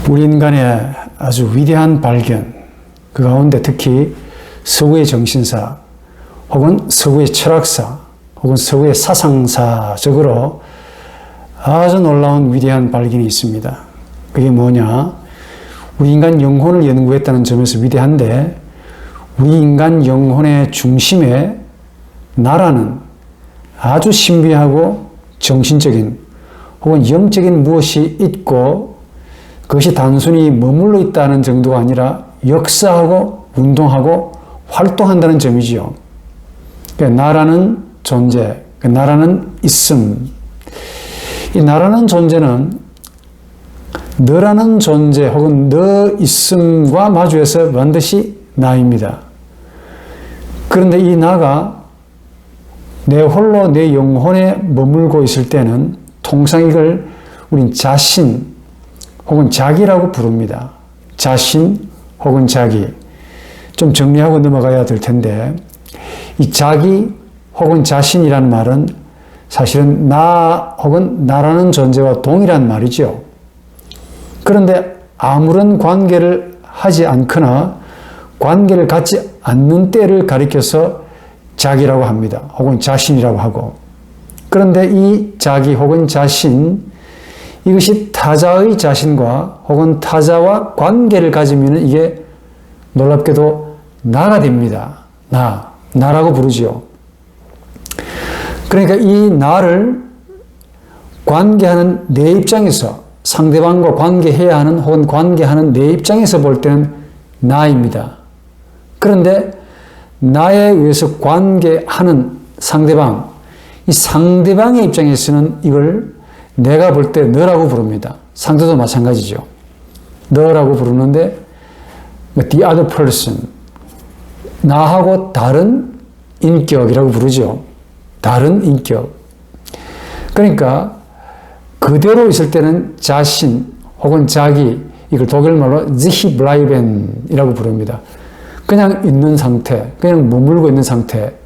우리 인간의 아주 위대한 발견, 그 가운데 특히 서구의 정신사 혹은 서구의 철학사 혹은 서구의 사상사적으로 아주 놀라운 위대한 발견이 있습니다. 그게 뭐냐? 우리 인간 영혼을 연구했다는 점에서 위대한데, 우리 인간 영혼의 중심에 나라는 아주 신비하고 정신적인 혹은 영적인 무엇이 있고, 그것이 단순히 머물러 있다는 정도가 아니라 역사하고 운동하고 활동한다는 점이지요. 그러니까 나라는 존재, 나라는 있음. 이 나라는 존재는 너라는 존재 혹은 너 있음과 마주해서 반드시 나입니다. 그런데 이 나가 내 홀로 내 영혼에 머물고 있을 때는 통상 이걸 우린 자신 혹은 자기라고 부릅니다. 자신 혹은 자기. 좀 정리하고 넘어가야 될 텐데, 이 자기 혹은 자신이라는 말은 사실은 나 혹은 나라는 존재와 동일한 말이죠. 그런데 아무런 관계를 하지 않거나 관계를 갖지 않는 때를 가리켜서 자기라고 합니다. 혹은 자신이라고 하고. 그런데 이 자기 혹은 자신, 이것이 타자의 자신과 혹은 타자와 관계를 가지면 이게 놀랍게도 나가 됩니다. 나라고 부르지요. 그러니까 이 나를 관계하는 내 입장에서, 상대방과 관계해야 하는 혹은 관계하는 내 입장에서 볼 때는 나입니다. 그런데 나에 의해서 관계하는 상대방, 이 상대방의 입장에서는 이걸 내가 볼 때 너라고 부릅니다. 상대도 마찬가지죠. 너라고 부르는데 the other person, 나하고 다른 인격이라고 부르죠. 다른 인격. 그러니까 그대로 있을 때는 자신 혹은 자기, 이걸 독일말로 sich bleiben이라고 부릅니다. 그냥 있는 상태, 그냥 머물고 있는 상태,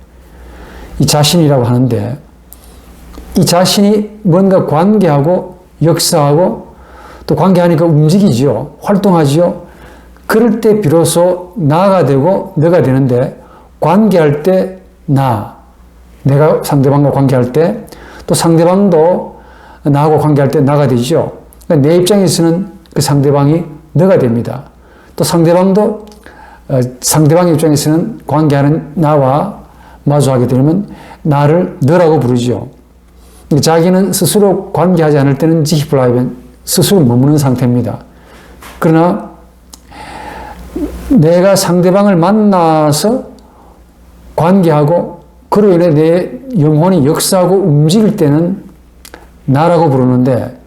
이 자신이라고 하는데, 이 자신이 뭔가 관계하고 역사하고 또 관계하니까 움직이지요. 활동하지요. 그럴 때 비로소 나가 되고 너가 되는데, 관계할 때 내가 상대방과 관계할 때, 또 상대방도 나하고 관계할 때 나가 되죠. 그러니까 내 입장에서는 그 상대방이 너가 됩니다. 또 상대방도 상대방의 입장에서는 관계하는 나와 마주하게 되면 나를 너라고 부르죠. 자기는 스스로 관계하지 않을 때는 sich bleiben, 스스로 머무는 상태입니다. 그러나 내가 상대방을 만나서 관계하고 그로 인해 내 영혼이 역사하고 움직일 때는 나라고 부르는데,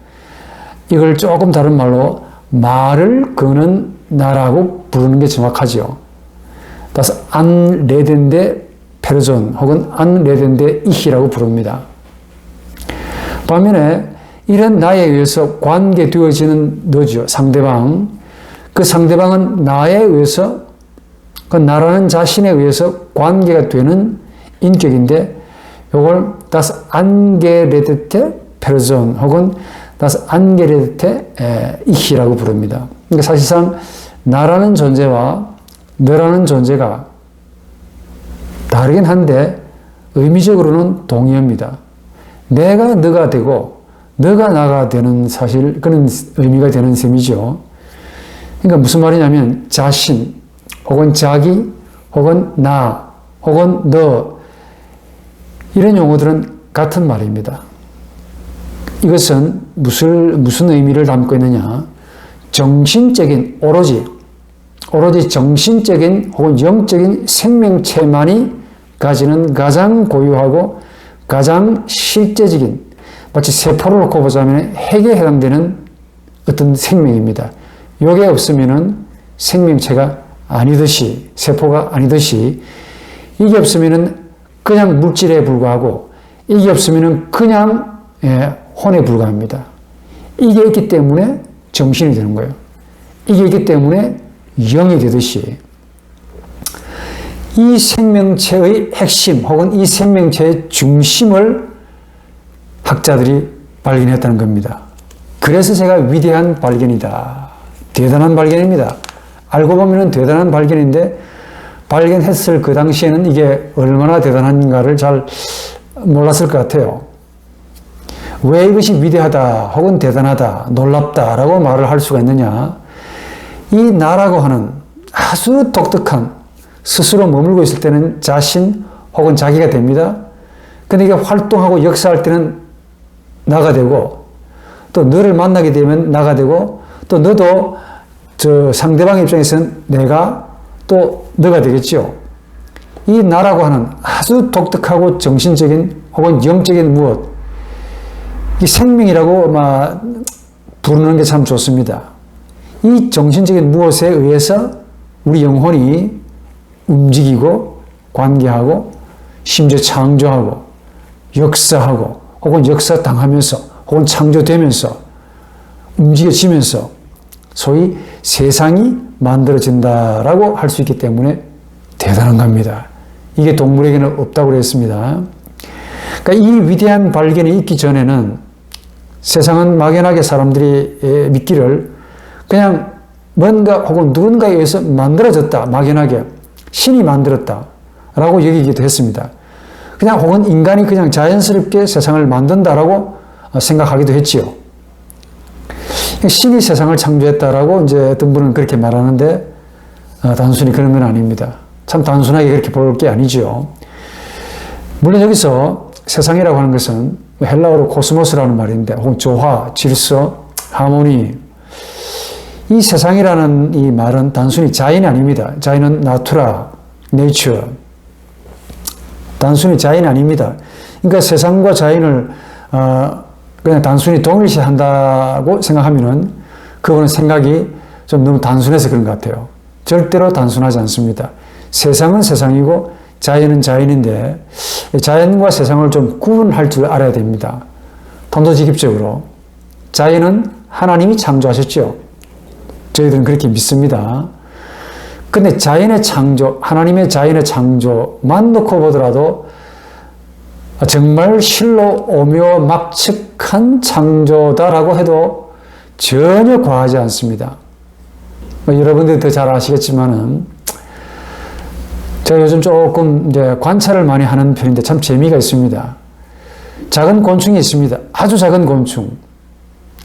이걸 조금 다른 말로 말을 거는 나라고 부르는 게 정확하죠. 따라서 안레덴데 페르존 혹은 안레덴데 이히라고 부릅니다. 반면에 이런 나에 의해서 관계되어지는 너죠. 상대방. 그 상대방은 나에 의해서, 그 나라는 자신에 의해서 관계가 되는 인격인데, 이걸 das angeredete Person 혹은 das angeredete Ich라고 부릅니다. 그러니까 사실상 나라는 존재와 너라는 존재가 다르긴 한데 의미적으로는 동의합니다. 내가 너가 되고 너가 나가 되는 사실, 그런 의미가 되는 셈이죠. 그러니까 무슨 말이냐면 자신 혹은 자기 혹은 나 혹은 너, 이런 용어들은 같은 말입니다. 이것은 무슨 의미를 담고 있느냐? 정신적인, 오로지 정신적인 혹은 영적인 생명체만이 가지는 가장 고유하고 가장 실제적인, 마치 세포를 놓고 보자면 핵에 해당되는 어떤 생명입니다. 이게 없으면은 생명체가 아니듯이, 세포가 아니듯이, 이게 없으면은 그냥 물질에 불과하고, 이게 없으면은 그냥 혼에 불과합니다. 이게 있기 때문에 정신이 되는 거예요. 이게 있기 때문에 영이 되듯이, 이 생명체의 핵심 혹은 이 생명체의 중심을 학자들이 발견했다는 겁니다. 그래서 제가 위대한 발견이다, 대단한 발견입니다. 알고 보면 대단한 발견인데 발견했을 그 당시에는 이게 얼마나 대단한가를 잘 몰랐을 것 같아요. 왜 이것이 위대하다 혹은 대단하다 놀랍다라고 말을 할 수가 있느냐. 이 나라고 하는 아주 독특한 스스로 머물고 있을 때는 자신 혹은 자기가 됩니다. 근데 이게 활동하고 역사할 때는 나가 되고 또 너를 만나게 되면 나가 되고 또 너도 저 상대방 입장에서는 내가 또 너가 되겠죠. 이 나라고 하는 아주 독특하고 정신적인 혹은 영적인 무엇, 이 생명이라고 막 부르는 게 참 좋습니다. 이 정신적인 무엇에 의해서 우리 영혼이 움직이고 관계하고 심지어 창조하고 역사하고 혹은 역사당하면서 혹은 창조되면서 움직여지면서 소위 세상이 만들어진다라고 할 수 있기 때문에 대단한 겁니다. 이게 동물에게는 없다고 그랬습니다. 그러니까 이 위대한 발견이 있기 전에는 세상은 막연하게 사람들이 믿기를 그냥 뭔가 혹은 누군가에 의해서 만들어졌다. 막연하게 신이 만들었다라고 여기기도 했습니다. 그냥 혹은 인간이 그냥 자연스럽게 세상을 만든다라고 생각하기도 했지요. 신이 세상을 창조했다라고 이제 어떤 분은 그렇게 말하는데 단순히 그런 건 아닙니다. 참 단순하게 그렇게 볼 게 아니죠. 물론 여기서 세상이라고 하는 것은 헬라어로 코스모스라는 말인데 혹은 조화, 질서, 하모니, 이 세상이라는 이 말은 단순히 자연이 아닙니다. 자연은 나투라, 네이처, 단순히 자연이 아닙니다. 그러니까 세상과 자연을 그냥 단순히 동일시한다고 생각하면은 그거는 생각이 좀 너무 단순해서 그런 것 같아요. 절대로 단순하지 않습니다. 세상은 세상이고 자연은 자연인데 자연과 세상을 좀 구분할 줄 알아야 됩니다. 단도직입적으로 자연은 하나님이 창조하셨죠. 저희들은 그렇게 믿습니다. 근데 자연의 창조, 하나님의 자연의 창조만 놓고 보더라도 정말 실로 오묘막측한 창조다라고 해도 전혀 과하지 않습니다. 여러분들이 더 잘 아시겠지만은 제가 요즘 조금 이제 관찰을 많이 하는 편인데 참 재미가 있습니다. 작은 곤충이 있습니다. 아주 작은 곤충.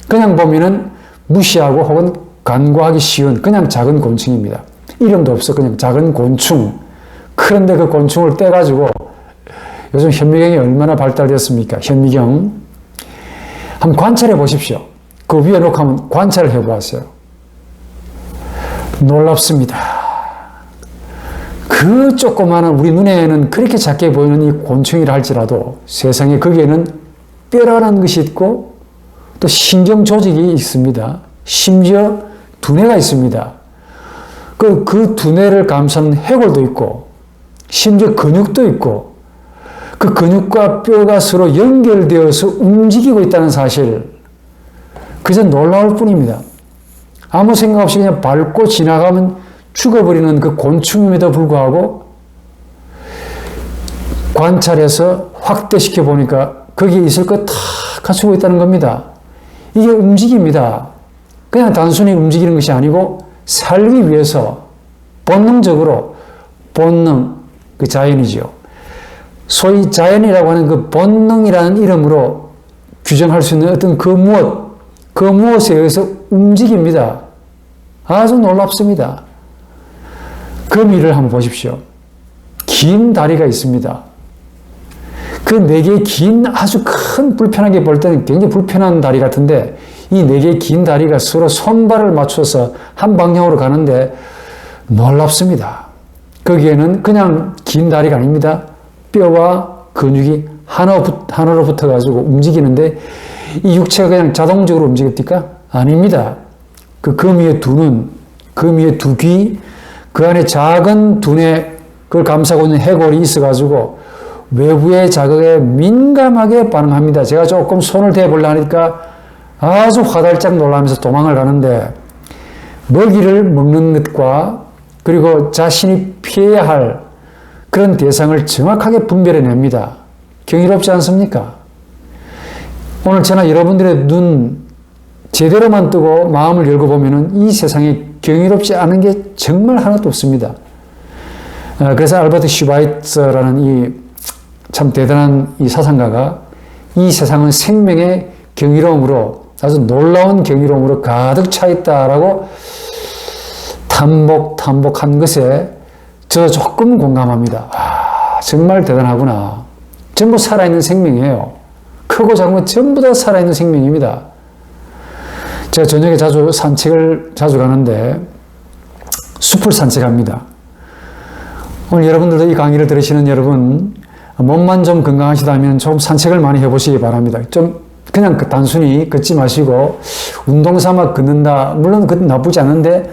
그냥 보면은 무시하고 혹은 간과하기 쉬운 그냥 작은 곤충입니다. 이름도 없어. 그냥 작은 곤충. 그런데 그 곤충을 떼가지고 요즘 현미경이 얼마나 발달되었습니까? 현미경. 한번 관찰해 보십시오. 그 위에 놓고 한번 관찰을 해 보았어요. 놀랍습니다. 그 조그마한 우리 눈에는 그렇게 작게 보이는 이 곤충이라 할지라도 세상에 거기에는 뼈라는 것이 있고 또 신경 조직이 있습니다. 심지어 두뇌가 있습니다. 그 두뇌를 감싸는 해골도 있고 심지어 근육도 있고 그 근육과 뼈가 서로 연결되어서 움직이고 있다는 사실, 그저 놀라울 뿐입니다. 아무 생각 없이 그냥 밟고 지나가면 죽어버리는 그 곤충임에도 불구하고 관찰해서 확대시켜 보니까 거기에 있을 거 다 갖추고 있다는 겁니다. 이게 움직입니다. 그냥 단순히 움직이는 것이 아니고 살기 위해서 본능적으로 본능, 그 자연이죠. 소위 자연이라고 하는 그 본능이라는 이름으로 규정할 수 있는 어떤 그 무엇에 의해서 움직입니다. 아주 놀랍습니다. 거미를 한번 보십시오. 긴 다리가 있습니다. 그 네 개의 긴 아주 큰, 불편하게 볼 때는 굉장히 불편한 다리 같은데 이 네 개의 긴 다리가 서로 손발을 맞춰서 한 방향으로 가는데 놀랍습니다. 거기에는 그냥 긴 다리가 아닙니다. 뼈와 근육이 하나로 붙어가지고 움직이는데 이 육체가 그냥 자동적으로 움직입니까? 아닙니다. 그 거미의 두 눈, 거미의 두 귀, 그 안에 작은 두뇌, 그걸 감싸고 있는 해골이 있어가지고 외부의 자극에 민감하게 반응합니다. 제가 조금 손을 대보려 하니까 아주 화들짝 놀라면서 도망을 가는데 먹이를 먹는 것과 그리고 자신이 피해야 할 그런 대상을 정확하게 분별해냅니다. 경이롭지 않습니까? 오늘 저나 여러분들의 눈, 제대로만 뜨고 마음을 열고 보면은 이 세상에 경이롭지 않은 게 정말 하나도 없습니다. 그래서 알버트 슈바이처라는 이 참 대단한 이 사상가가 이 세상은 생명의 경이로움으로 아주 놀라운 경이로움으로 가득 차 있다라고 탐복한 것에 저 조금 공감합니다. 정말 대단하구나. 전부 살아있는 생명이에요. 크고 작은 건 전부 다 살아있는 생명입니다. 제가 저녁에 산책을 자주 가는데 숲을 산책합니다. 오늘 여러분들도 이 강의를 들으시는 여러분, 몸만 좀 건강하시다면 좀 산책을 많이 해보시기 바랍니다. 좀 그냥 단순히 걷지 마시고 운동 삼아 걷는다. 물론 그건 나쁘지 않은데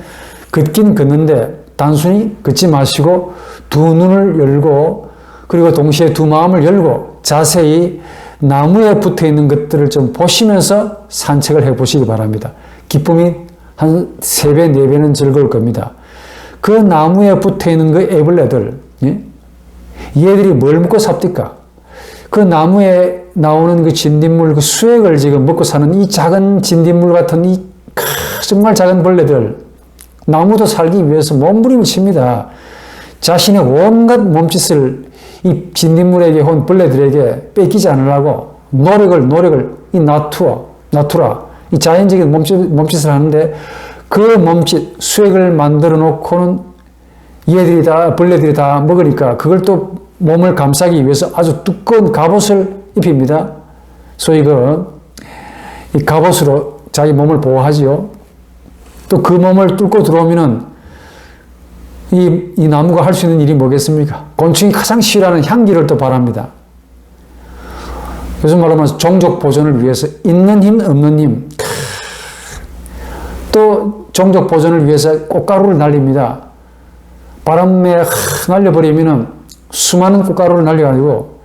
걷긴 걷는데 단순히 걷지 마시고 두 눈을 열고 그리고 동시에 두 마음을 열고 자세히 나무에 붙어 있는 것들을 좀 보시면서 산책을 해보시기 바랍니다. 기쁨이 한 3배, 4배는 즐거울 겁니다. 그 나무에 붙어 있는 그 애벌레들, 예? 얘들이 뭘 먹고 삽니까? 그 나무에 나오는 그 진딧물, 그 수액을 지금 먹고 사는 이 작은 진딧물 같은 이 정말 작은 벌레들, 나무도 살기 위해서 몸부림을 칩니다. 자신의 온갖 몸짓을 이 진딧물에게 혹은 벌레들에게 뺏기지 않으려고 노력을 이 나투라, 이 자연적인 몸짓을 하는데 그 몸짓, 수액을 만들어 놓고는 벌레들이 다 먹으니까 그걸 또 몸을 감싸기 위해서 아주 두꺼운 갑옷을 입힙니다. 소위 이 갑옷으로 자기 몸을 보호하지요. 또 그 몸을 뚫고 들어오면은 이 나무가 할 수 있는 일이 뭐겠습니까? 곤충이 가장 싫어하는 향기를 또 발합니다. 요즘 말로 하면 종족 보존을 위해서 있는 힘, 없는 힘. 또 종족 보존을 위해서 꽃가루를 날립니다. 바람에 날려버리면은 수많은 꽃가루를 날려가지고,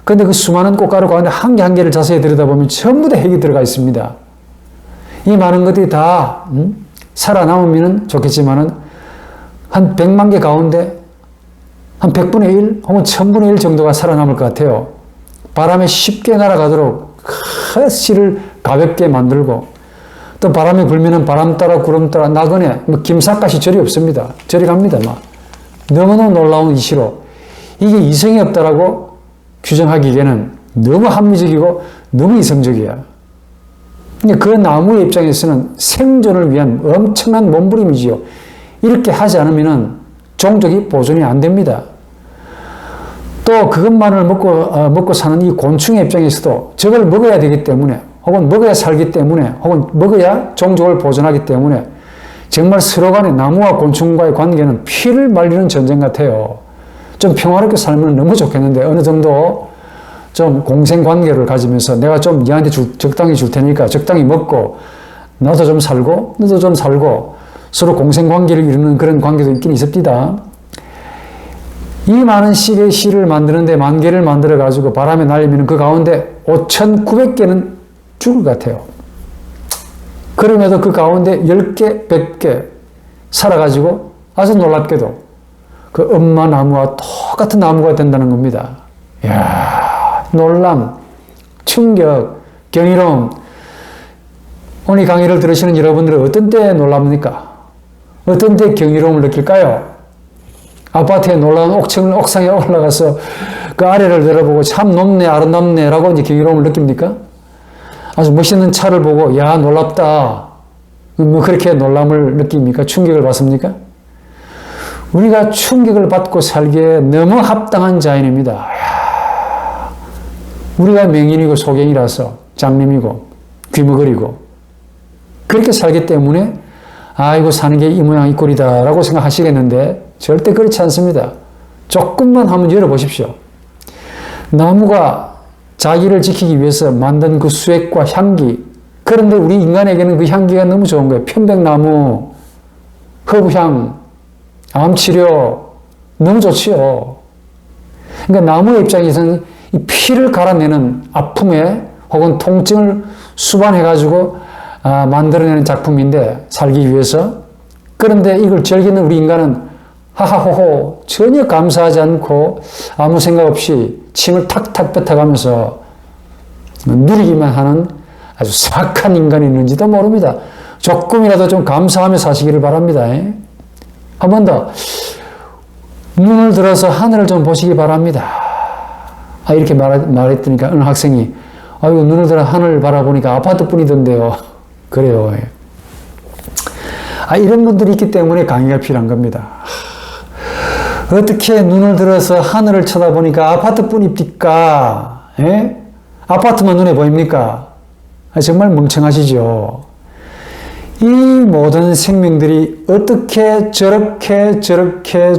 근데 그 수많은 꽃가루 가운데 한 개 한 개를 자세히 들여다보면 전부 다 핵이 들어가 있습니다. 이 많은 것들이 다 살아남으면 좋겠지만은 한 100만 개 가운데 한 100분의 1 혹은 1000분의 1 정도가 살아남을 것 같아요. 바람에 쉽게 날아가도록 씨를 가볍게 만들고, 또 바람이 불면은 바람 따라 구름 따라 나그네, 김삿갓이 절이 없습니다. 절이 갑니다. 너무너무 놀라운 이시로 이게 이성이 없다라고 규정하기에는 너무 합리적이고 너무 이성적이야. 그 나무의 입장에서는 생존을 위한 엄청난 몸부림이지요. 이렇게 하지 않으면 종족이 보존이 안 됩니다. 또 그것만을 먹고 사는 이 곤충의 입장에서도 저걸 먹어야 되기 때문에, 혹은 먹어야 살기 때문에, 혹은 먹어야 종족을 보존하기 때문에 정말 서로 간에 나무와 곤충과의 관계는 피를 말리는 전쟁 같아요. 좀 평화롭게 살면 너무 좋겠는데 어느 정도 좀 공생관계를 가지면서 내가 좀 얘한테 적당히 줄 테니까 적당히 먹고 나도 좀 살고 너도 좀 살고 서로 공생관계를 이루는 그런 관계도 있긴 있습니다. 이 많은 씨를 만드는데 10,000개를 만들어가지고 바람에 날리면 그 가운데 5,900개는 죽을 것 같아요. 그럼에도 그 가운데 10개, 100개 살아가지고 아주 놀랍게도 그 엄마 나무와 똑같은 나무가 된다는 겁니다. 이야, 놀람, 충격, 경이로움. 오늘 이 강의를 들으시는 여러분들은 어떤 때 놀랍니까? 어떤 때 경이로움을 느낄까요? 아파트에 놀라운 옥상에 올라가서 그 아래를 내려보고 참 높네, 아름답네 라고 이제 경이로움을 느낍니까? 아주 멋있는 차를 보고 야 놀랍다 그렇게 놀람을 느낍니까? 충격을 받습니까? 우리가 충격을 받고 살기에 너무 합당한 자연입니다. 우리가 명인이고 소경이라서 장님이고 귀머거리고 그렇게 살기 때문에 아이고 사는 게 이 모양 이 꼴이다 라고 생각하시겠는데 절대 그렇지 않습니다. 조금만 한번 열어보십시오. 나무가 자기를 지키기 위해서 만든 그 수액과 향기, 그런데 우리 인간에게는 그 향기가 너무 좋은 거예요. 편백나무, 허브향, 암치료 너무 좋지요. 그러니까 나무의 입장에서는 이 피를 갈아내는 아픔에 혹은 통증을 수반해가지고 만들어내는 작품인데 살기 위해서. 그런데 이걸 즐기는 우리 인간은 하하호호 전혀 감사하지 않고 아무 생각 없이 침을 탁탁 뱉어가면서 누리기만 하는 아주 사악한 인간이 있는지도 모릅니다. 조금이라도 좀 감사하며 사시기를 바랍니다. 한 번 더. 눈을 들어서 하늘을 좀 보시기 바랍니다. 이렇게 말했더니까 어느 학생이 아이고 눈을 들어 하늘을 바라보니까 아파트뿐이던데요. 그래요. 이런 분들이 있기 때문에 강의가 필요한 겁니다. 어떻게 눈을 들어서 하늘을 쳐다보니까 아파트뿐입니까? 아파트만 눈에 보입니까? 정말 멍청하시죠. 이 모든 생명들이 어떻게 저렇게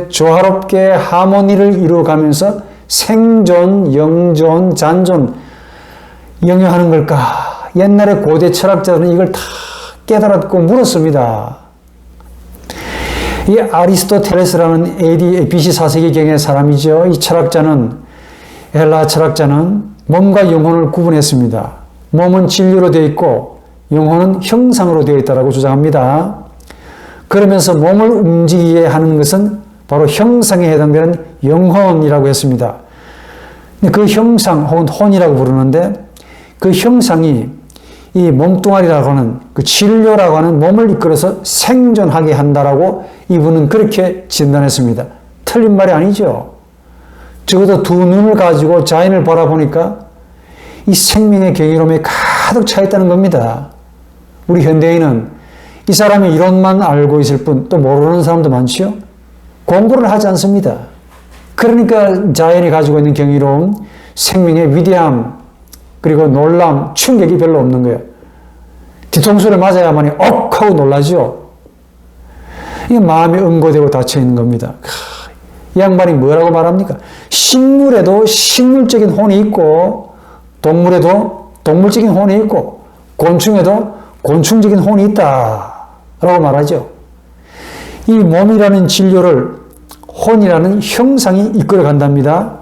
조화롭게 하모니를 이루어가면서 생존, 영존, 잔존, 영유하는 걸까? 옛날에 고대 철학자들은 이걸 다 깨달았고 물었습니다. 이 아리스토텔레스라는 BC 4세기경의 사람이죠. 이 철학자는, 헬라 철학자는 몸과 영혼을 구분했습니다. 몸은 진리로 되어 있고 영혼은 형상으로 되어 있다고 주장합니다. 그러면서 몸을 움직이게 하는 것은 바로 형상에 해당되는 영혼이라고 했습니다. 그 형상 혹은 혼이라고 부르는데 그 형상이 이 몸뚱아리라고 하는 그 진료라고 하는 몸을 이끌어서 생존하게 한다라고 이분은 그렇게 진단했습니다. 틀린 말이 아니죠. 적어도 두 눈을 가지고 자연을 바라보니까 이 생명의 경이로움에 가득 차 있다는 겁니다. 우리 현대인은 이 사람이 이론만 알고 있을 뿐 또 모르는 사람도 많지요. 공부를 하지 않습니다. 그러니까 자연이 가지고 있는 경이로움, 생명의 위대함, 그리고 놀람, 충격이 별로 없는 거예요. 뒤통수를 맞아야만이 억 하고 놀라죠. 이 마음이 응고되고 닫혀있는 겁니다. 이 양반이 뭐라고 말합니까? 식물에도 식물적인 혼이 있고 동물에도 동물적인 혼이 있고 곤충에도 곤충적인 혼이 있다 라고 말하죠. 이 몸이라는 진료를 혼이라는 형상이 이끌어 간답니다.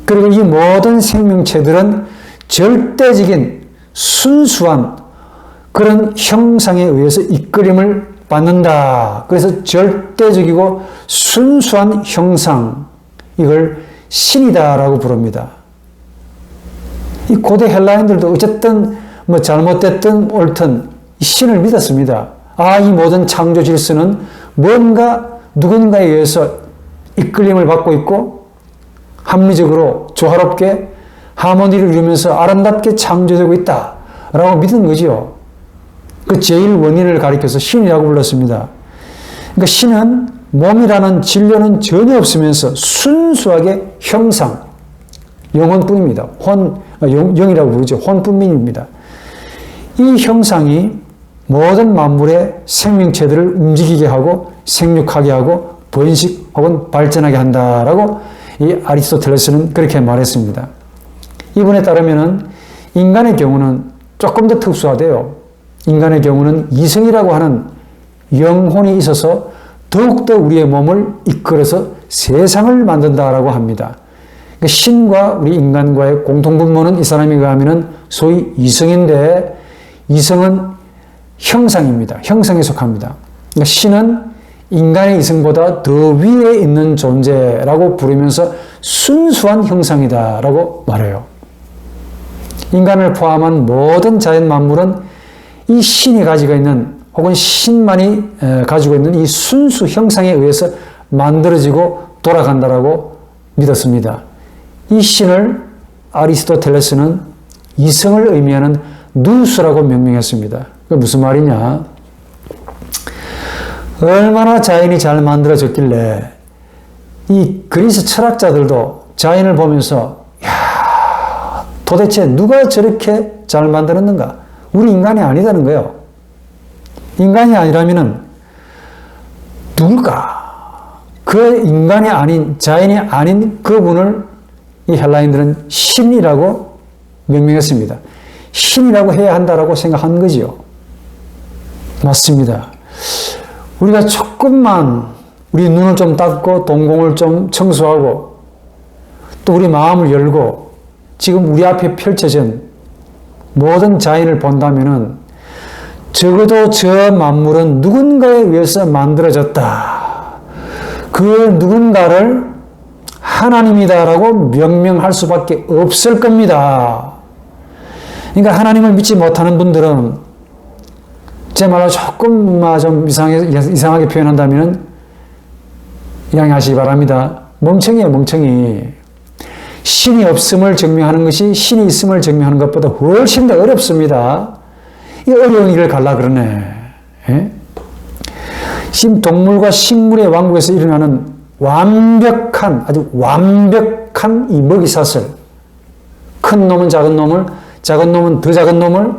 그리고 이 모든 생명체들은 절대적인 순수한 그런 형상에 의해서 이끌림을 받는다. 그래서 절대적이고 순수한 형상, 이걸 신이다라고 부릅니다. 이 고대 헬라인들도 어쨌든 잘못됐든 옳든 신을 믿었습니다. 이 모든 창조 질서는 뭔가 누군가에 의해서 이끌림을 받고 있고 합리적으로 조화롭게 하모니를 이루면서 아름답게 창조되고 있다라고 믿은 거죠. 그 제일 원인을 가리켜서 신이라고 불렀습니다. 그러니까 신은 몸이라는 진료는 전혀 없으면서 순수하게 형상, 영혼뿐입니다. 영이라고 부르죠. 혼뿐입니다. 이 형상이 모든 만물의 생명체들을 움직이게 하고 생육하게 하고 번식 혹은 발전하게 한다라고 이 아리스토텔레스는 그렇게 말했습니다. 이분에 따르면은 인간의 경우는 조금 더 특수하대요. 인간의 경우는 이성이라고 하는 영혼이 있어서 더욱더 우리의 몸을 이끌어서 세상을 만든다라고 합니다. 그러니까 신과 우리 인간과의 공통분모는 이 사람에 의하면 소위 이성인데 이성은 형상입니다. 형상에 속합니다. 그러니까 신은 인간의 이성보다 더 위에 있는 존재라고 부르면서 순수한 형상이다라고 말해요. 인간을 포함한 모든 자연 만물은 이 신이 가지고 있는 혹은 신만이 가지고 있는 이 순수 형상에 의해서 만들어지고 돌아간다라고 믿었습니다. 이 신을 아리스토텔레스는 이성을 의미하는 누스라고 명명했습니다. 그게 무슨 말이냐? 얼마나 자연이 잘 만들어졌길래 이 그리스 철학자들도 자연을 보면서 야, 도대체 누가 저렇게 잘 만들었는가? 우리 인간이 아니다는 거예요. 인간이 아니라면은 누굴까? 그 인간이 아닌, 자연이 아닌 그분을 이 헬라인들은 신이라고 명명했습니다. 신이라고 해야 한다라고 생각한 거지요. 맞습니다. 우리가 조금만 우리 눈을 좀 닫고 동공을 좀 청소하고 또 우리 마음을 열고 지금 우리 앞에 펼쳐진 모든 자연을 본다면은 적어도 저 만물은 누군가에 의해서 만들어졌다. 그 누군가를 하나님이다라고 명명할 수밖에 없을 겁니다. 그러니까 하나님을 믿지 못하는 분들은 제 말로 조금 좀 이상하게 표현한다면 양해하시기 바랍니다. 멍청이에요, 멍청이. 신이 없음을 증명하는 것이 신이 있음을 증명하는 것보다 훨씬 더 어렵습니다. 이 어려운 일을 갈라 그러네. 예? 지금 동물과 식물의 왕국에서 일어나는 아주 완벽한 이 먹이사슬. 큰 놈은 작은 놈을, 작은 놈은 더 작은 놈을,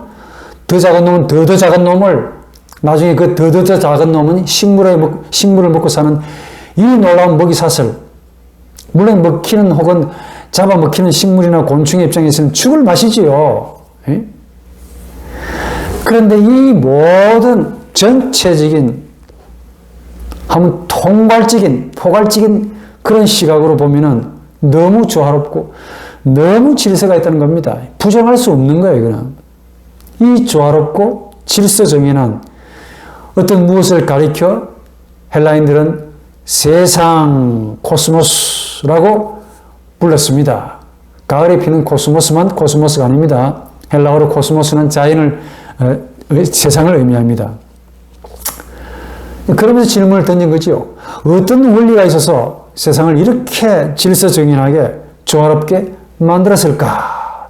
더 작은 놈은 더 작은 놈을, 나중에 그 더 작은 놈은 식물을 먹고 사는 이 놀라운 먹이사슬. 물론 먹히는 혹은 잡아먹히는 식물이나 곤충의 입장에서는 죽을 맛이지요. 예? 그런데 이 모든 전체적인, 한번 통괄적인, 포괄적인 그런 시각으로 보면은 너무 조화롭고 너무 질서가 있다는 겁니다. 부정할 수 없는 거예요, 이거는. 이 조화롭고 질서정연한 어떤 무엇을 가리켜 헬라인들은 세상 코스모스라고 불렀습니다. 가을에 피는 코스모스만 코스모스가 아닙니다. 헬라어로 코스모스는 세상을 의미합니다. 그러면서 질문을 던진 거죠. 어떤 원리가 있어서 세상을 이렇게 질서정연하게 조화롭게 만들었을까?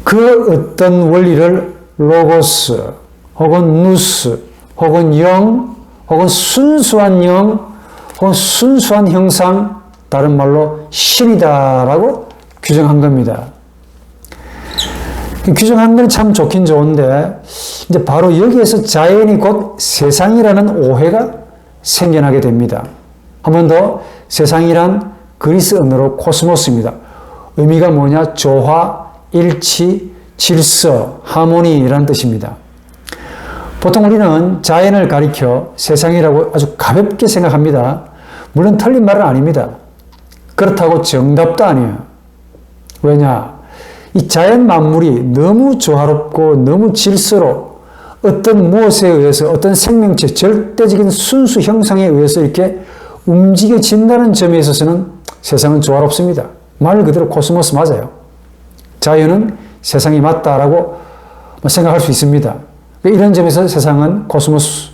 그 어떤 원리를 로고스 혹은 누스 혹은 영 혹은 순수한 영 혹은 순수한 형상, 다른 말로 신이다라고 규정한 겁니다. 규정한 건 참 좋긴 좋은데 이제 바로 여기에서 자연이 곧 세상이라는 오해가 생겨나게 됩니다. 한 번 더, 세상이란 그리스 언어로 코스모스입니다. 의미가 뭐냐? 조화, 일치, 질서, 하모니라는 뜻입니다. 보통 우리는 자연을 가리켜 세상이라고 아주 가볍게 생각합니다. 물론 틀린 말은 아닙니다. 그렇다고 정답도 아니에요. 왜냐? 이 자연 만물이 너무 조화롭고 너무 질서로 어떤 무엇에 의해서 어떤 생명체, 절대적인 순수 형상에 의해서 이렇게 움직여진다는 점에 있어서는 세상은 조화롭습니다. 말 그대로 코스모스 맞아요. 자연은 세상이 맞다라고 생각할 수 있습니다. 이런 점에서 세상은 코스모스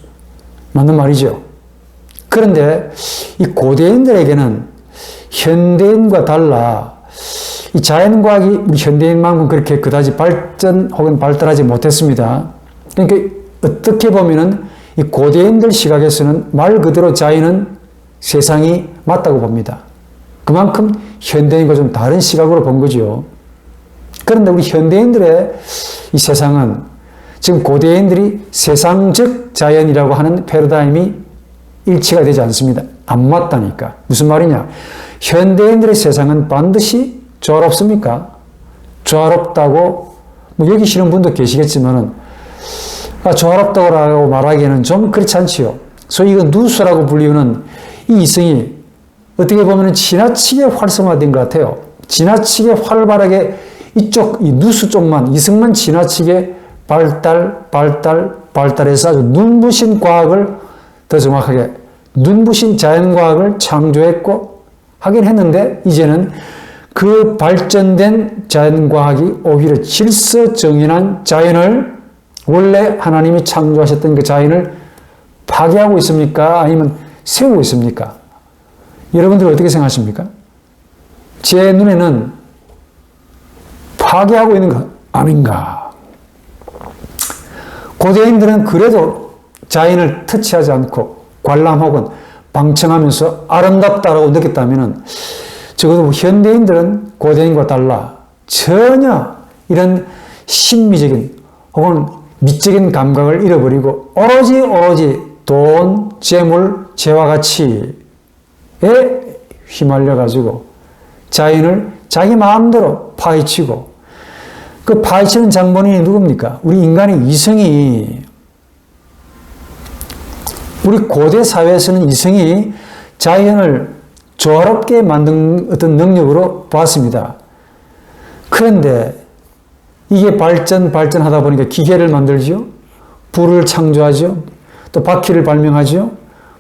맞는 말이죠. 그런데 이 고대인들에게는 현대인과 달라 이 자연과학이 우리 현대인만큼 그렇게 그다지 발전 혹은 발달하지 못했습니다. 그러니까 어떻게 보면은 이 고대인들 시각에서는 말 그대로 자연은 세상이 맞다고 봅니다. 그만큼 현대인과 좀 다른 시각으로 본 거죠. 그런데 우리 현대인들의 이 세상은 지금 고대인들이 세상적 자연이라고 하는 패러다임이 일치가 되지 않습니다. 안 맞다니까. 무슨 말이냐? 현대인들의 세상은 반드시 조화롭습니까? 조화롭다고 여기시는 분도 계시겠지만은 조화롭다고 말하기에는 좀 그렇지 않지요. 소위 이거 누수라고 불리우는 이 이성이 어떻게 보면 지나치게 활성화된 것 같아요. 지나치게 활발하게 이 누수 쪽만, 이성만 지나치게 발달해서 아주 눈부신 과학을 더 정확하게, 눈부신 자연과학을 창조했고 하긴 했는데, 이제는 그 발전된 자연과학이 오히려 질서정연한 자연을, 원래 하나님이 창조하셨던 그 자연을 파괴하고 있습니까? 아니면 세우고 있습니까? 여러분들 어떻게 생각하십니까? 제 눈에는 파괴하고 있는 것 아닌가. 고대인들은 그래도 자연을 터치하지 않고 관람 혹은 방청하면서 아름답다라고 느꼈다면 적어도 현대인들은 고대인과 달라 전혀 이런 신미적인 혹은 미적인 감각을 잃어버리고 오로지 돈, 재물, 재화 가치에 휘말려가지고 자연을 자기 마음대로 파헤치고, 그 파헤치는 장본인이 누굽니까? 우리 인간의 이성이, 우리 고대 사회에서는 이성이 자연을 조화롭게 만든 어떤 능력으로 봤습니다. 그런데 이게 발전하다 보니까 기계를 만들죠. 불을 창조하죠. 또 바퀴를 발명하죠.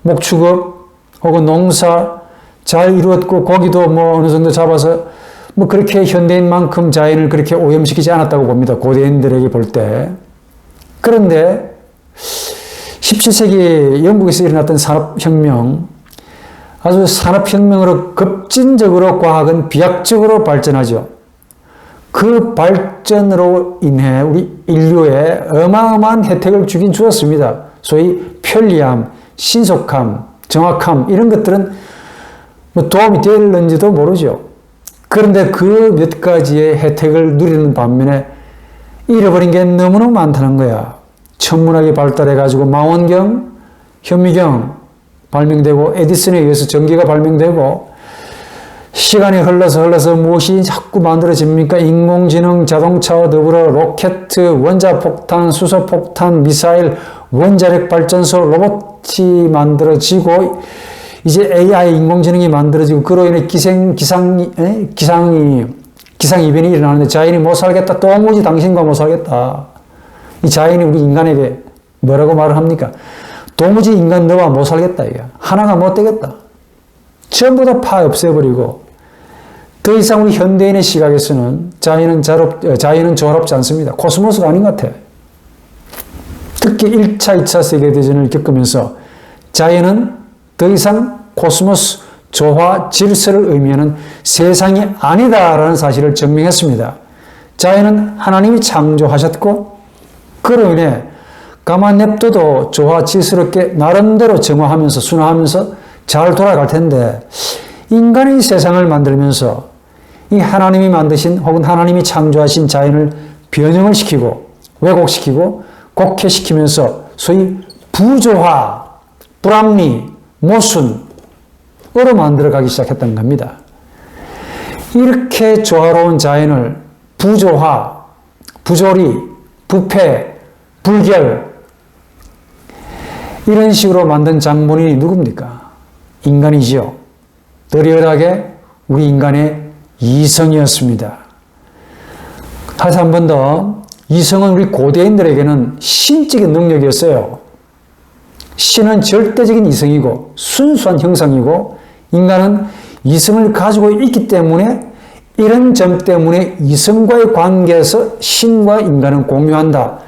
목축업 혹은 농사 잘 이루었고 고기도 어느 정도 잡아서 뭐 그렇게 현대인만큼 자연을 그렇게 오염시키지 않았다고 봅니다. 고대인들에게 볼 때. 그런데 17세기 영국에서 일어났던 산업혁명, 아주 산업혁명으로 급진적으로 과학은 비약적으로 발전하죠. 그 발전으로 인해 우리 인류에 어마어마한 혜택을 주긴 주었습니다. 소위 편리함, 신속함, 정확함 이런 것들은 뭐 도움이 될는지도 모르죠. 그런데 그 몇 가지의 혜택을 누리는 반면에 잃어버린 게 너무너무 많다는 거야. 천문학이 발달해가지고 망원경, 현미경 발명되고 에디슨에 의해서 전기가 발명되고 시간이 흘러서 무엇이 자꾸 만들어집니까? 인공지능, 자동차와 더불어 로켓, 원자폭탄, 수소폭탄, 미사일, 원자력 발전소, 로봇이 만들어지고 이제 AI 인공지능이 만들어지고 그로 인해 기상이변이 일어나는데 자연이 못 살겠다. 도무지 당신과 못 살겠다. 이 자연이 우리 인간에게 뭐라고 말을 합니까? 도무지 인간 너와 못 살겠다. 이게 하나가 못 되겠다. 전부 다 파 없애버리고 더 이상 우리 현대인의 시각에서는 자연은 조화롭지 않습니다. 코스모스가 아닌 것 같아. 특히 1차, 2차 세계대전을 겪으면서 자연은 더 이상 코스모스, 조화, 질서를 의미하는 세상이 아니다라는 사실을 증명했습니다. 자연은 하나님이 창조하셨고 그로 인해 가만 냅둬도 조화, 질서롭게 나름대로 정화하면서 순화하면서 잘 돌아갈 텐데 인간이 세상을 만들면서 이 하나님이 만드신 혹은 하나님이 창조하신 자연을 변형을 시키고 왜곡시키고 곡해시키면서 소위 부조화, 불합리, 모순으로 만들어가기 시작했던 겁니다. 이렇게 조화로운 자연을 부조화, 부조리, 부패, 불결 이런 식으로 만든 장본인이 누굽니까? 인간이지요. 드리어하게 우리 인간의 이성이었습니다. 다시 한 번 더, 이성은 우리 고대인들에게는 신적인 능력이었어요. 신은 절대적인 이성이고 순수한 형상이고 인간은 이성을 가지고 있기 때문에 이런 점 때문에 이성과의 관계에서 신과 인간은 공유한다.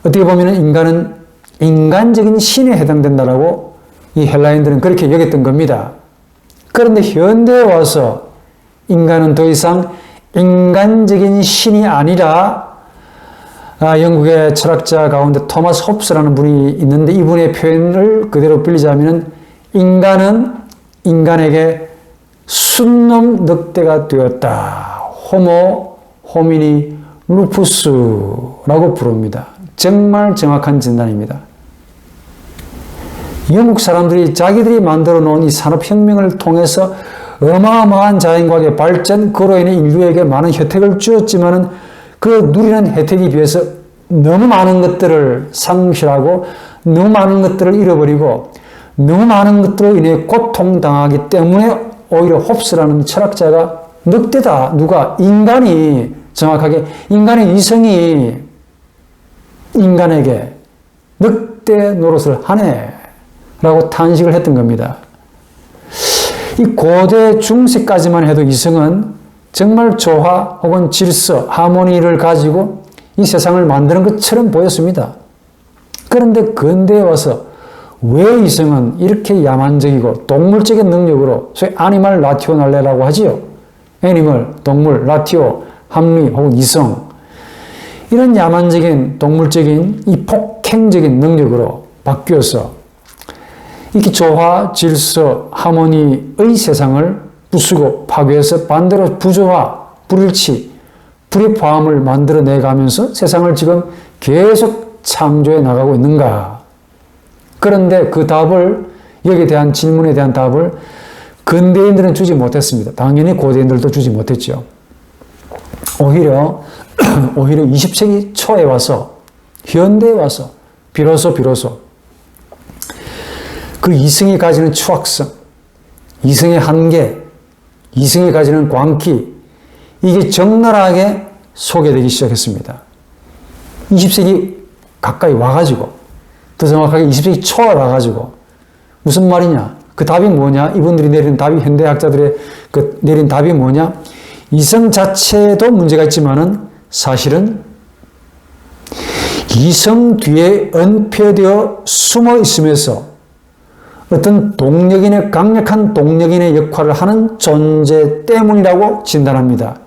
어떻게 보면 인간은 인간적인 신에 해당된다라고 이 헬라인들은 그렇게 여겼던 겁니다. 그런데 현대에 와서 인간은 더 이상 인간적인 신이 아니라 영국의 철학자 가운데 토마스 홉스라는 분이 있는데 이분의 표현을 그대로 빌리자면 인간은 인간에게 순놈 늑대가 되었다. 호모 호미니 루푸스라고 부릅니다. 정말 정확한 진단입니다. 영국 사람들이 자기들이 만들어 놓은 이 산업혁명을 통해서 어마어마한 자연과학의 발전, 그로 인해 인류에게 많은 혜택을 주었지만은 그 누리는 혜택에 비해서 너무 많은 것들을 상실하고 너무 많은 것들을 잃어버리고 너무 많은 것들로 인해 고통당하기 때문에 오히려 홉스라는 철학자가 늑대다. 누가? 인간이 정확하게 인간의 이성이 인간에게 늑대 노릇을 하네 라고 탄식을 했던 겁니다. 이 고대 중세까지만 해도 이성은 정말 조화 혹은 질서, 하모니를 가지고 이 세상을 만드는 것처럼 보였습니다. 그런데 근대에 와서 왜 이성은 이렇게 야만적이고 동물적인 능력으로 소위 아니멀 라티오날레라고 하지요. 애니멀, 동물, 라티오, 합리 혹은 이성 이런 야만적인 동물적인 이 폭행적인 능력으로 바뀌어서 이렇게 조화, 질서, 하모니의 세상을 부수고 파괴해서 반대로 부조화, 불일치, 불협화음을 만들어내가면서 세상을 지금 계속 창조해 나가고 있는가. 그런데 그 답을, 여기에 대한 질문에 대한 답을 근대인들은 주지 못했습니다. 당연히 고대인들도 주지 못했죠. 오히려 20세기 초에 와서, 현대에 와서, 비로소 그 이성이 가지는 추악성, 이성의 한계, 이성이 가지는 광기, 이게 적나라하게 소개되기 시작했습니다. 20세기 가까이 와가지고, 더 정확하게 20세기 초에 와가지고, 무슨 말이냐? 그 답이 뭐냐? 이분들이 내린 답이, 현대학자들의 그 내린 답이 뭐냐? 이성 자체도 문제가 있지만은 사실은 이성 뒤에 은폐되어 숨어 있으면서 어떤 동력인의, 강력한 동력인의 역할을 하는 존재 때문이라고 진단합니다.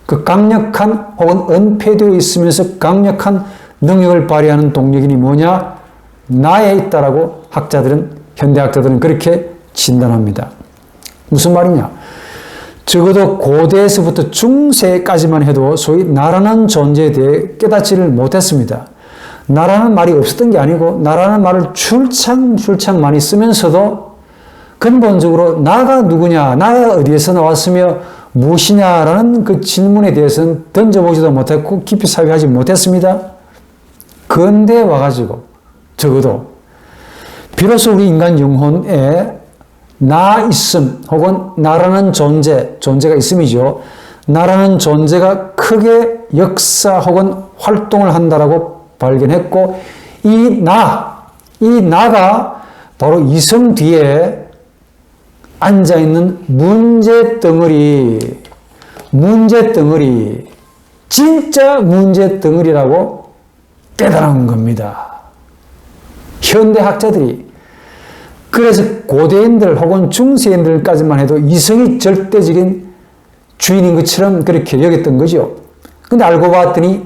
그 강력한 혹은 은폐되어 있으면서 강력한 능력을 발휘하는 동력인이 뭐냐? 나에 있다라고 현대학자들은 그렇게 진단합니다. 무슨 말이냐? 적어도 고대에서부터 중세까지만 해도 소위 나라는 존재에 대해 깨닫지를 못했습니다. 나라는 말이 없었던 게 아니고 나라는 말을 출창 많이 쓰면서도 근본적으로 나가 누구냐, 나가 어디에서 나왔으며 무엇이냐라는 그 질문에 대해서는 던져보지도 못했고 깊이 사유하지 못했습니다. 근대에 와가지고 적어도 비로소 우리 인간 영혼에 나 있음 혹은 나라는 존재가 있음이죠. 나라는 존재가 크게 역사 혹은 활동을 한다라고 발견했고 이 나가 바로 이성 뒤에 앉아있는 문제덩어리, 진짜 문제덩어리라고 깨달은 겁니다. 현대학자들이. 그래서 고대인들 혹은 중세인들까지만 해도 이성이 절대적인 주인인 것처럼 그렇게 여겼던 거죠. 근데 알고 봤더니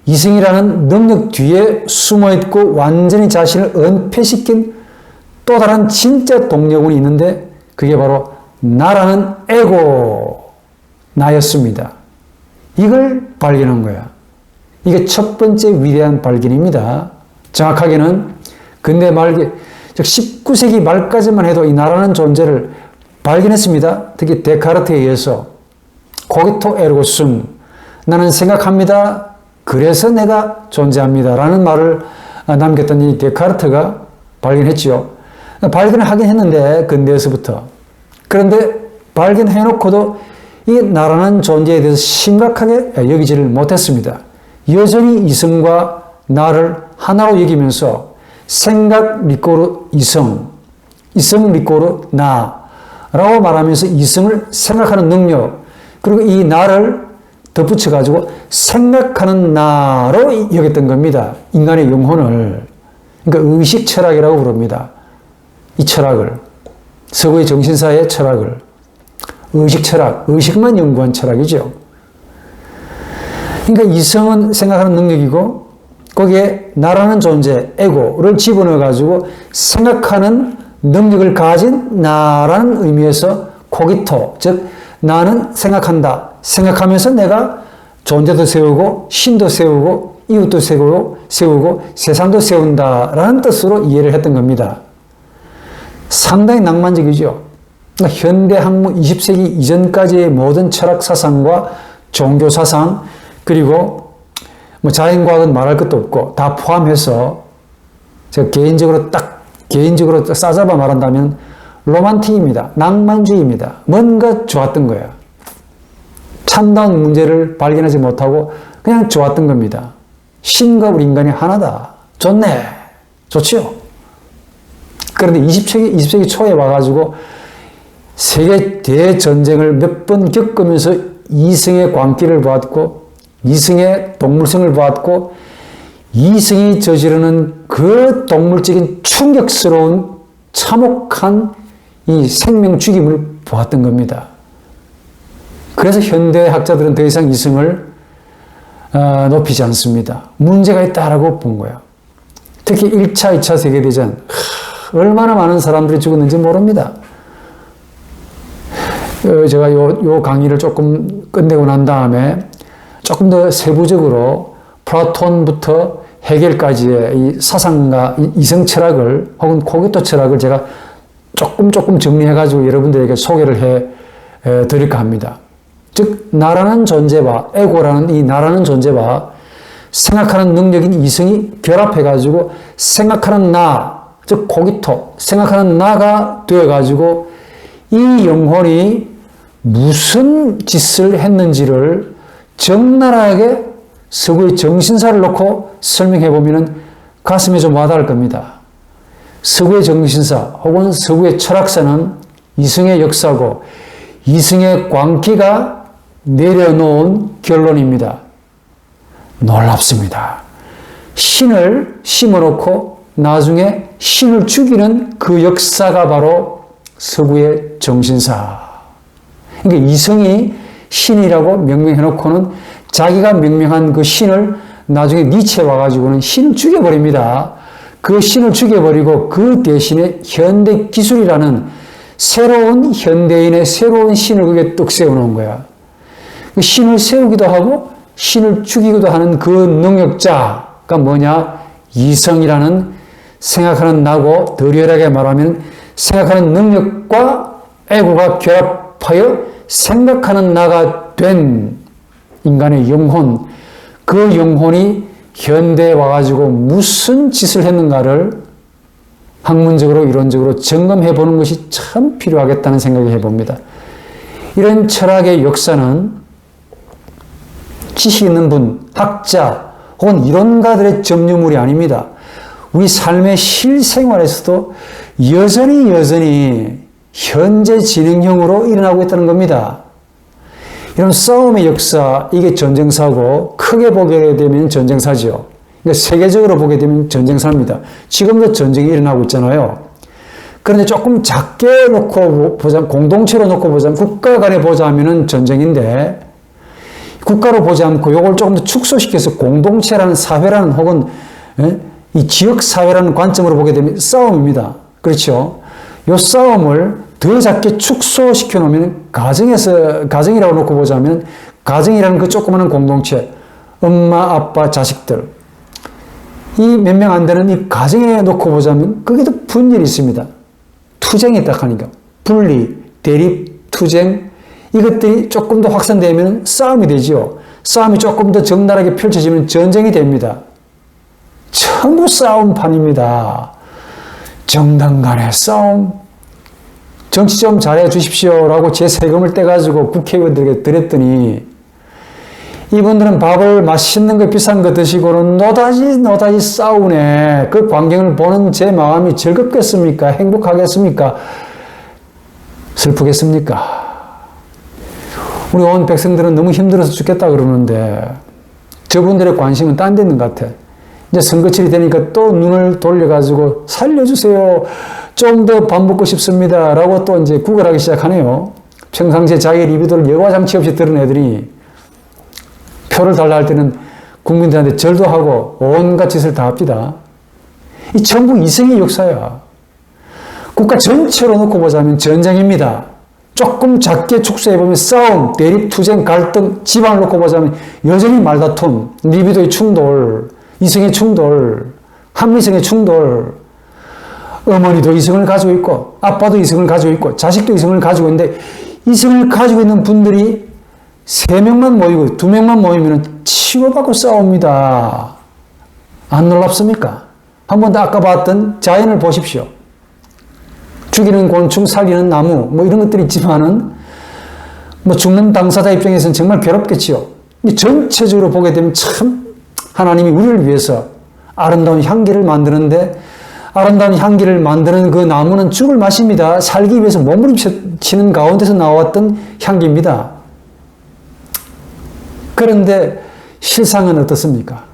이성이라는 능력 뒤에 숨어있고 완전히 자신을 은폐시킨 또 다른 진짜 동력운이 있는데 그게 바로 나라는 나였습니다. 이걸 발견한 거야. 이게 첫 번째 위대한 발견입니다. 정확하게는 근대 말기, 즉 19세기 말까지만 해도 이 나라는 존재를 발견했습니다. 특히 데카르트에 의해서 코기토 에르고 숨, 나는 생각합니다. 그래서 내가 존재합니다. 라는 말을 남겼던 이 데카르트가 발견했죠. 발견을 하긴 했는데 근대에서부터. 그런데 발견해놓고도 이 나라는 존재에 대해서 심각하게 여기지를 못했습니다. 여전히 이성과 나를 하나로 여기면서 생각 리꼬르 이성 리꼬르 나라고 말하면서 이성을 생각하는 능력, 그리고 이 나를 덧붙여가지고 생각하는 나로 여겼던 겁니다. 인간의 영혼을. 그러니까 의식 철학이라고 부릅니다. 이 철학을. 서구의 정신사의 철학을. 의식 철학, 의식만 연구한 철학이죠. 그러니까 이성은 생각하는 능력이고 거기에 나라는 존재, 에고를 집어넣어가지고 생각하는 능력을 가진 나라는 의미에서 코기토, 즉 나는 생각한다. 생각하면서 내가 존재도 세우고 신도 세우고 이웃도 세우고 세상도 세운다라는 뜻으로 이해를 했던 겁니다. 상당히 낭만적이죠. 그러니까 현대 학문 20세기 이전까지의 모든 철학 사상과 종교 사상 그리고 자연과학은 말할 것도 없고 다 포함해서 제가 개인적으로 싸잡아 말한다면 로man틱입니다. 낭만주의입니다. 뭔가 좋았던 거야. 참다운 문제를 발견하지 못하고 그냥 좋았던 겁니다. 신과 우리 인간이 하나다. 좋네. 좋지요. 그런데 20세기 초에 와가지고 세계 대전쟁을 몇 번 겪으면서 이성의 광기를 보았고 이성의 동물성을 보았고 이성이 저지르는 그 동물적인 충격스러운 참혹한 이 생명 죽임을 보았던 겁니다. 그래서 현대 학자들은 더 이상 이성을 높이지 않습니다. 문제가 있다라고 본 거예요. 특히 1차, 2차 세계대전 얼마나 많은 사람들이 죽었는지 모릅니다. 제가 요 강의를 조금 끝내고 난 다음에 조금 더 세부적으로 플라톤부터 해겔까지의 이 사상과 이성 철학을 혹은 코기토 철학을 제가 조금 정리해가지고 여러분들에게 소개를 해 드릴까 합니다. 즉 나라는 존재와 에고라는 이 나라는 존재와 생각하는 능력인 이성이 결합해가지고 생각하는 나, 즉 코기토, 생각하는 나가 되어가지고 이 영혼이 무슨 짓을 했는지를 적나라하게 서구의 정신사를 놓고 설명해보면 가슴에 좀 와닿을 겁니다. 서구의 정신사 혹은 서구의 철학사는 이성의 역사고 이승의 광기가 내려놓은 결론입니다. 놀랍습니다. 신을 심어놓고 나중에 신을 죽이는 그 역사가 바로 서구의 정신사. 그러니까 이승이 신이라고 명명해놓고는 자기가 명명한 그 신을 나중에 니체에 와가지고는 신을 죽여버립니다. 그 신을 죽여버리고 그 대신에 현대 기술이라는 새로운 현대인의 새로운 신을 그게 떡 세워놓은 거야. 신을 세우기도 하고 신을 죽이기도 하는 그 능력자가 뭐냐? 이성이라는 생각하는 나고 더 리얼하게 말하면 생각하는 능력과 애고가 결합하여 생각하는 나가 된 인간의 영혼, 그 영혼이 현대에 와가지고 무슨 짓을 했는가를 학문적으로 이론적으로 점검해 보는 것이 참 필요하겠다는 생각을 해봅니다. 이런 철학의 역사는 지식 있는 분, 학자 혹은 이론가들의 점유물이 아닙니다. 우리 삶의 실생활에서도 여전히 현재 진행형으로 일어나고 있다는 겁니다. 이런 싸움의 역사, 이게 전쟁사고 크게 보게 되면 전쟁사죠. 그러니까 세계적으로 보게 되면 전쟁사입니다. 지금도 전쟁이 일어나고 있잖아요. 그런데 조금 작게 놓고 보자면, 공동체로 놓고 보자면, 국가 간에 보자면은 전쟁인데, 국가로 보지 않고 이걸 조금 더 축소시켜서 공동체라는 사회라는 혹은 이 지역사회라는 관점으로 보게 되면 싸움입니다. 그렇죠? 이 싸움을 더 작게 축소시켜 놓으면 가정이라고 놓고 보자면 가정이라는 그 조그마한 공동체, 엄마, 아빠, 자식들, 이 몇 명 안 되는 이 가정에 놓고 보자면 거기도 분열이 있습니다. 투쟁이 딱 하니까 분리, 대립, 투쟁, 이것들이 조금 더 확산되면 싸움이 되지요. 싸움이 조금 더 적나라하게 펼쳐지면 전쟁이 됩니다. 전부 싸움판입니다. 정당 간의 싸움. 정치 좀 잘해 주십시오라고 제 세금을 떼가지고 국회의원들에게 드렸더니 이분들은 밥을 맛있는 거 비싼 거 드시고는 노다지 싸우네. 그 광경을 보는 제 마음이 즐겁겠습니까? 행복하겠습니까? 슬프겠습니까? 우리 온 백성들은 너무 힘들어서 죽겠다 그러는데 저분들의 관심은 딴 데 있는 것 같아. 이제 선거철이 되니까 또 눈을 돌려가지고 살려주세요. 좀 더 밥 먹고 싶습니다. 라고 또 이제 구걸하기 시작하네요. 평상시에 자기 리뷰들을 여과장치 없이 들은 애들이 표를 달라 할 때는 국민들한테 절도 하고 온갖 짓을 다 합니다. 이 전부 이성의 역사야. 국가 전체로 놓고 보자면 전쟁입니다. 조금 작게 축소해보면 싸움, 대립, 투쟁, 갈등, 지방을 놓고 보자면 여전히 말다툼, 리비도의 충돌, 이성의 충돌, 합리성의 충돌, 어머니도 이성을 가지고 있고 아빠도 이성을 가지고 있고 자식도 이성을 가지고 있는데 이성을 가지고 있는 분들이 3명만 모이고 2명만 모이면 치고받고 싸웁니다. 안 놀랍습니까? 한번 더 아까 봤던 자연을 보십시오. 죽이는 곤충, 살리는 나무, 뭐 이런 것들이 있지만은, 뭐 죽는 당사자 입장에서는 정말 괴롭겠지요. 전체적으로 보게 되면 참 하나님이 우리를 위해서 아름다운 향기를 만드는데, 아름다운 향기를 만드는 그 나무는 죽을 맛입니다. 살기 위해서 몸부림치는 가운데서 나왔던 향기입니다. 그런데 실상은 어떻습니까?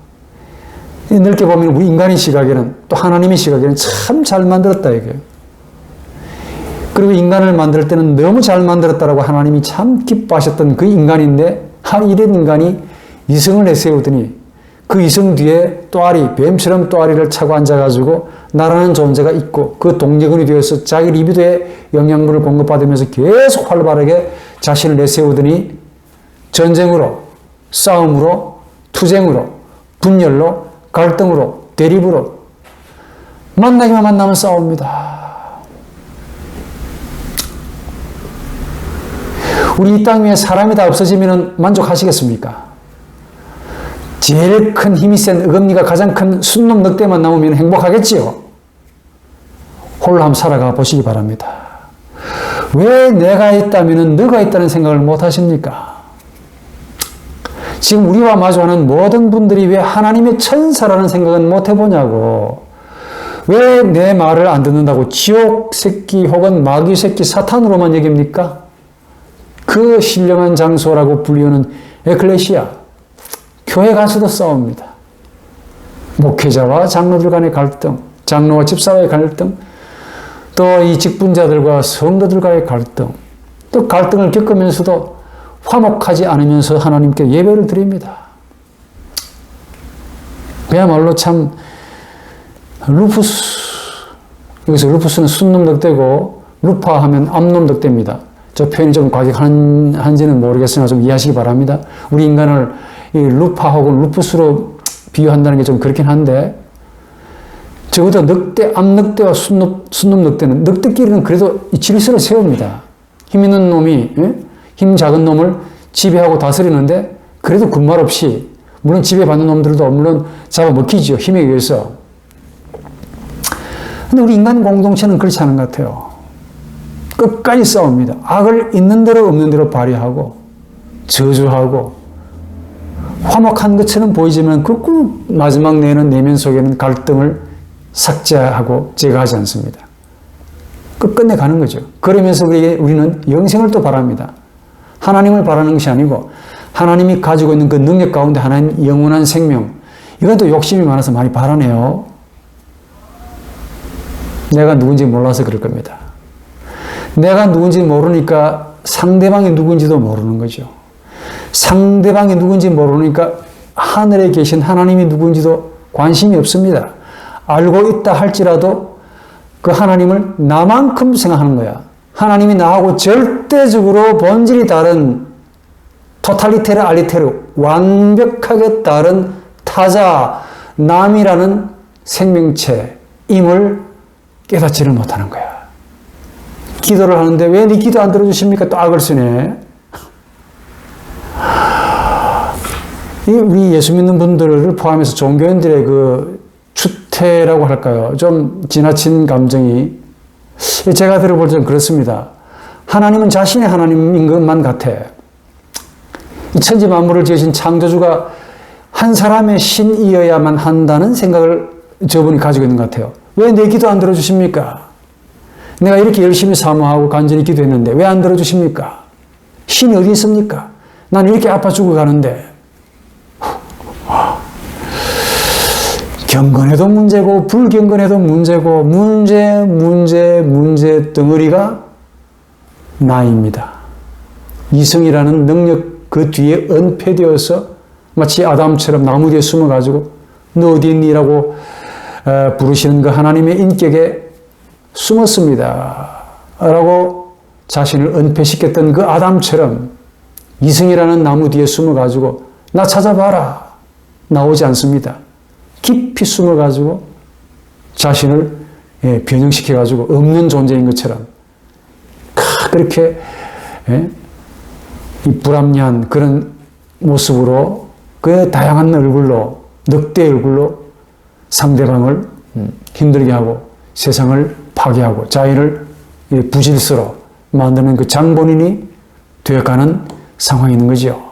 넓게 보면 우리 인간의 시각에는, 또 하나님의 시각에는 참 잘 만들었다 이거예요. 그리고 인간을 만들 때는 너무 잘 만들었다라고 하나님이 참 기뻐하셨던 그 인간인데, 이런 인간이 이성을 내세우더니 그 이성 뒤에 또아리, 뱀처럼 또아리를 차고 앉아가지고 나라는 존재가 있고 그 동력원이 되어서 자기 리비도에 영양분을 공급받으면서 계속 활발하게 자신을 내세우더니 전쟁으로, 싸움으로, 투쟁으로, 분열로, 갈등으로, 대립으로 만나기만 만나면 싸웁니다. 우리 이 땅 위에 사람이 다 없어지면 만족하시겠습니까? 제일 큰 힘이 센 어금니가 가장 큰 순놈 늑대만 남으면 행복하겠지요? 홀로 한번 살아가 보시기 바랍니다. 왜 내가 있다면 너가 있다는 생각을 못 하십니까? 지금 우리와 마주하는 모든 분들이 왜 하나님의 천사라는 생각은 못 해보냐고. 왜 내 말을 안 듣는다고 지옥 새끼 혹은 마귀 새끼 사탄으로만 여깁니까? 그 신령한 장소라고 불리우는 에클레시아, 교회 가서도 싸웁니다. 목회자와 장로들 간의 갈등, 장로와 집사와의 갈등, 또 이 직분자들과 성도들과의 갈등, 또 갈등을 겪으면서도 화목하지 않으면서 하나님께 예배를 드립니다. 그야말로 참 루푸스, 여기서 루푸스는 순놈 늑대고 루파 하면 암놈 늑대입니다. 저 표현이 좀 과격한지는 모르겠으나 좀 이해하시기 바랍니다. 우리 인간을 이 루파 혹은 루푸스로 비유한다는 게 좀 그렇긴 한데, 적어도 늑대, 암늑대와 순놈 늑대는, 늑대끼리는 그래도 질서를 세웁니다. 힘 있는 놈이 힘 작은 놈을 지배하고 다스리는데, 그래도 군말 없이, 물론 지배받는 놈들도 물론 잡아먹히죠. 힘에 의해서. 근데 우리 인간 공동체는 그렇지 않은 것 같아요. 끝까지 싸웁니다. 악을 있는 대로 없는 대로 발휘하고 저주하고 화목한 것처럼 보이지만 그 마지막 내면 속에는 갈등을 삭제하고 제거하지 않습니다. 끝끝내 가는 거죠. 그러면서 우리는 영생을 또 바랍니다. 하나님을 바라는 것이 아니고 하나님이 가지고 있는 그 능력 가운데 하나님 영원한 생명, 이건 또 욕심이 많아서 많이 바라네요. 내가 누군지 몰라서 그럴 겁니다. 내가 누군지 모르니까 상대방이 누군지도 모르는 거죠. 상대방이 누군지 모르니까 하늘에 계신 하나님이 누군지도 관심이 없습니다. 알고 있다 할지라도 그 하나님을 나만큼 생각하는 거야. 하나님이 나하고 절대적으로 본질이 다른 토탈리테르 알리테르, 완벽하게 다른 타자, 남이라는 생명체임을 깨닫지를 못하는 거야. 기도를 하는데 왜 네 기도 안 들어주십니까? 또 악을 쓰네. 우리 예수 믿는 분들을 포함해서 종교인들의 그 추태라고 할까요? 좀 지나친 감정이, 제가 들어볼 때는 그렇습니다. 하나님은 자신의 하나님인 것만 같아. 이 천지 만물을 지으신 창조주가 한 사람의 신이어야만 한다는 생각을 저분이 가지고 있는 것 같아요. 왜 내 기도 안 들어주십니까? 내가 이렇게 열심히 사모하고 간절히 기도했는데 왜 안 들어주십니까? 신이 어디 있습니까? 난 이렇게 아파 죽어가는데. 경건해도 문제고 불경건해도 문제고 문제 덩어리가 나입니다. 이성이라는 능력 그 뒤에 은폐되어서 마치 아담처럼 나무 뒤에 숨어가지고 너 어디 있니? 라고 부르시는 그 하나님의 인격에 숨었습니다. 라고 자신을 은폐시켰던 그 아담처럼 이성이라는 나무 뒤에 숨어가지고 나 찾아봐라. 나오지 않습니다. 깊이 숨어가지고 자신을 변형시켜가지고 없는 존재인 것처럼 그렇게 이 불합리한 그런 모습으로 그 다양한 얼굴로 늑대 얼굴로 상대방을 힘들게 하고 세상을 파괴하고 자인을 부질서로 만드는 그 장본인이 되어가는 상황이 있는 거죠.